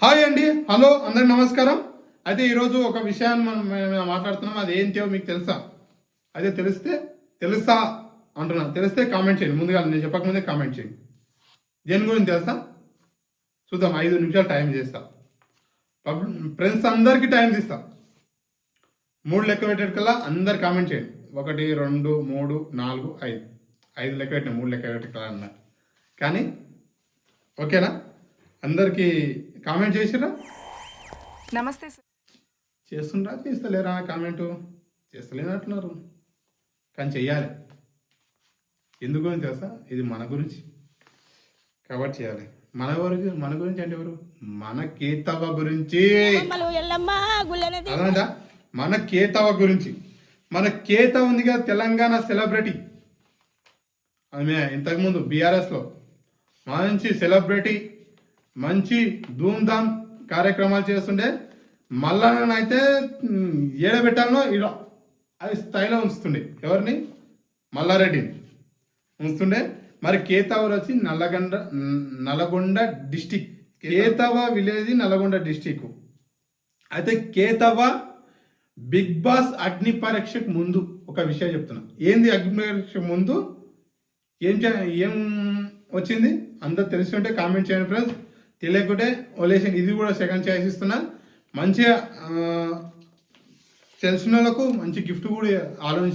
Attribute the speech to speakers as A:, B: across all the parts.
A: Hi అండి, hello, అందరికి నమస్కారం. అయితే ఈరోజు ఒక విషయాన్ని మనం మాట్లాడుతున్నాం. అది ఏంటో మీకు తెలుసా? అదే తెలుసా అంటున్నా. తెలిస్తే కామెంట్ చేయండి. ముందుగా నేను చెప్పకముందే కామెంట్ చేయండి. దేని గురించి తెలుసా చూద్దాం. 5 నిమిషాలు టైం చేస్తా. ఫ్రెండ్స్ అందరికీ టైం తీస్తా. 3 లెక్క పెట్టేటికల్లా అందరు కామెంట్ చేయండి. 1 2 3 4 5 5 లెక్క పెట్టిన 3 లెక్క పెట్టేటికల్లా అన్న. కానీ ఓకేనా? అందరికీ కామెంట్ చేసిరా?
B: నమస్తే సార్.
A: చేస్తుండ్రా చేస్తలేరా? కామెంటు చేస్తలేనట్టున్నారు. కానీ చెయ్యాలి. ఎందుకు గురించి తెలుసా? ఇది మన గురించి కాబట్టి చేయాలి. మన గురించి అంటే ఎవరు? మన కేతవ గురించి. అర్థమైందా? మన కేతవ గురించి. మన కేతవ ఉంది కదా, తెలంగాణ సెలబ్రిటీ. ఆమె ఇంతకుముందు బీఆర్ఎస్లో మంచి సెలబ్రిటీ, మంచి ధూమ్ధామ్ కార్యక్రమాలు చేస్తుండే. మల్లన్నైతే ఏడబెట్టాలనో ఇలా అది స్థాయిలో ఉంచుతుండే. ఎవరిని? మల్లారెడ్డిని ఉంచుతుండే. మరి కేతవ వచ్చి Nalgonda district. Ketava village Nalgonda district. అయితే కేతవ బిగ్ బాస్ అగ్ని పరీక్షకు ముందు ఒక విషయం చెప్తున్నా. ఏంది అగ్ని పరీక్ష ముందు ఏం వచ్చింది? అందరు తెలిసి ఉంటే కామెంట్ చేయండి ఫ్రెండ్స్. తెలియకుంటే ఓలేషన్. ఇది కూడా సెకండ్ ఛాయిస్ ఇస్తున్నా. మంచిగా తెలిసిన వాళ్ళకు మంచి గిఫ్ట్ కూడా ఆలోచన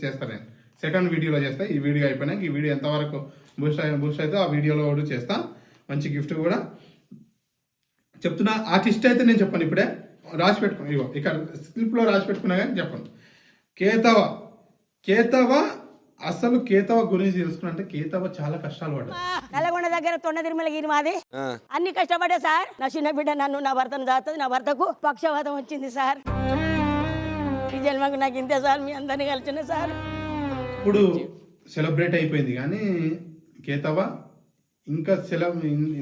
A: చేస్తాను. నేను సెకండ్ వీడియోలో చేస్తా. ఈ వీడియో అయిపోయినాక ఈ వీడియో ఎంతవరకు బూస్ట్ అయితే ఆ వీడియోలో కూడా చేస్తా. మంచి గిఫ్ట్ కూడా చెప్తున్నా. ఆర్టిస్ట్ అయితే నేను చెప్పాను. ఇప్పుడే రాసి పెట్టుకున్నా. ఇగో ఇక్కడ స్లిప్లో రాసి పెట్టుకున్నా కానీ చెప్పండి. కేతవ అసలు కేతవ గురించి తెలుసుకున్నా. కేతవ చాలా కష్టాలు పడ్డా.
C: నల్గొండ దగ్గర తొండ తిరుమల గిరి మాది. అన్ని కష్టపడ్డా సార్. నా చిన్న బిడ్డ నన్ను, నా భర్తను దాస్తుంది. నా భర్తకు పక్షవాతం వచ్చింది సార్. ఈ జన్మకు నాకు ఇంతే సార్. మీ అందరినీ కలిసిన సార్.
A: ఇప్పుడు సెలబ్రేట్ అయిపోయింది కానీ కేతవ ఇంకా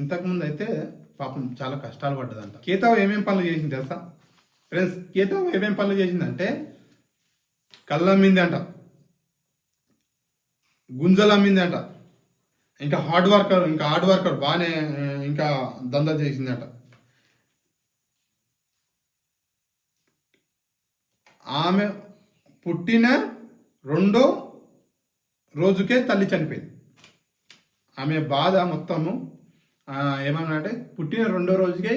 A: ఇంతకుముందు అయితే పాపం చాలా కష్టాలు పడ్డదంట. కేతవ ఏమేం పనులు చేసింది తెలుసా ఫ్రెండ్స్? కేతవ ఏమేం పనులు చేసిందంటే కళ్ళమ్మింది అంట, గుంజలమ్మింది అంట, ఇంకా హార్డ్ వర్కర్ బాగానే ఇంకా దందా చేసిందట. ఆమె పుట్టిన 2వ రోజుకే తల్లి చనిపోయింది. ఆమె బాధ మొత్తము ఏమన్నా అంటే పుట్టిన 2వ రోజుకే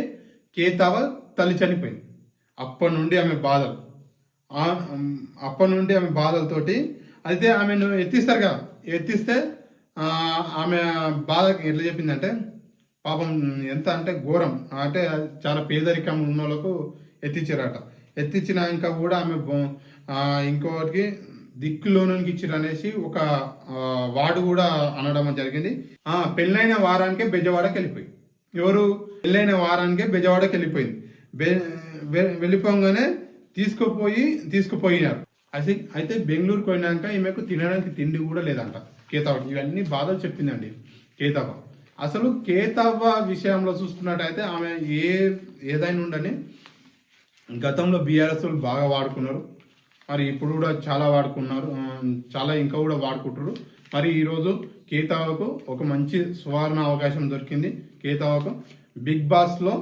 A: కేతవ తల్లి చనిపోయింది. అప్పటి నుండి ఆమె బాధలతోటి అయితే ఆమెను ఎత్తిస్తారు కదా. ఎత్తిస్తే ఆమె బాధకి ఎట్లా చెప్పిందంటే పాపం ఎంత అంటే ఘోరం. అంటే చాలా పేదరికం ఉన్న వాళ్ళకు ఎత్తించారట. ఎత్తించినాక కూడా ఆమె ఇంకోటికి దిక్కులోనికి ఇచ్చిరు అనేసి ఒక వాడు కూడా అనడం జరిగింది. పెళ్ళైన వారానికే బెజవాడకి వెళ్ళిపోయి. ఎవరు? పెళ్ళైన వారానికే బెజవాడకి వెళ్ళిపోయింది. వెళ్ళిపోగానే తీసుకుపోయినారు. అయితే బెంగళూరుకి పోయినాక ఈమెకు తినడానికి తిండి కూడా లేదంట కేతవ. ఇవన్నీ బాధలు చెప్పిందండి కేతవ. అసలు కేతవ విషయంలో చూసుకున్నట్టయితే ఆమె ఏదైనా ఉండని గతంలో బీఆర్ఎస్ బాగా వాడుకున్నారు. మరి ఇప్పుడు కూడా చాలా వాడుకున్నారు. చాలా ఇంకా కూడా వాడుకుంటారు. మరి ఈరోజు కేతవకు ఒక మంచి సువర్ణ అవకాశం దొరికింది. కేతవకు బిగ్ బాస్లో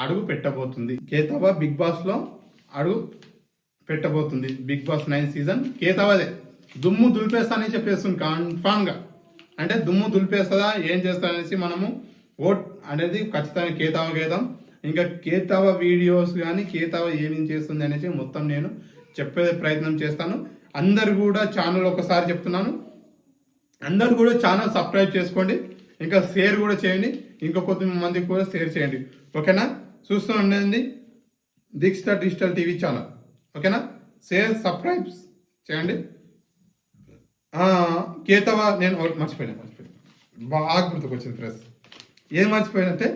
A: అడుగు పెట్టబోతుంది. కేతవ బిగ్ బాస్లో అడుగు పెట్టబోతుంది. బిగ్ బాస్ 9 సీజన్ కేతవదే. దుమ్ము దులిపేస్తానని చెప్పేస్తుంది కన్ఫామ్గా. అంటే దుమ్ము దులిపేస్తుందా ఏం చేస్తా అనేసి మనము ఓట్ అనేది ఖచ్చితంగా కేతవ. ఇంకా కేతవ వీడియోస్ కానీ కేతవ ఏమేం చేస్తుంది అనేసి మొత్తం నేను చెప్పే ప్రయత్నం చేస్తాను. అందరు కూడా ఛానల్ ఒకసారి చెప్తున్నాను, అందరు కూడా ఛానల్ సబ్స్క్రైబ్ చేసుకోండి. ఇంకా షేర్ కూడా చేయండి. ఇంకా కొంతమందికి కూడా షేర్ చేయండి. ఓకేనా? చూస్తూ ఉండండి దీక్షిత డిజిటల్ టీవీ ఛానల్. ఓకేనా? షేర్ సబ్స్క్రైబ్ చేయండి. కేతవ నేను మర్చిపోయినా బాగా గుర్తుకొచ్చింది ఫ్రెండ్స్. ఏం మర్చిపోయినంటే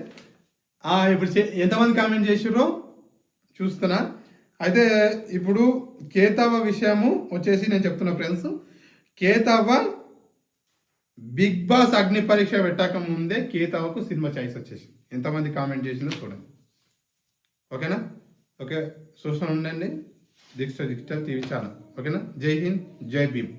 A: ఇప్పుడు ఎంతమంది కామెంట్ చేసిర్రో చూస్తున్నా. అయితే ఇప్పుడు కేతవ విషయము వచ్చేసి నేను చెప్తున్నా ఫ్రెండ్స్. కేతవ బిగ్ బాస్ అగ్ని పరీక్ష పెట్టక ముందే కేతవకు సినిమా ఛాయిస్ వచ్చేసి ఎంతమంది కామెంట్ చేసిందో చూడండి. ఓకేనా? ఓకే, చూస్తూ ఉండండి డిజిటల్ టీవీ ఛానల్. ఓకేనా? జై హింద్, జై భీమ్.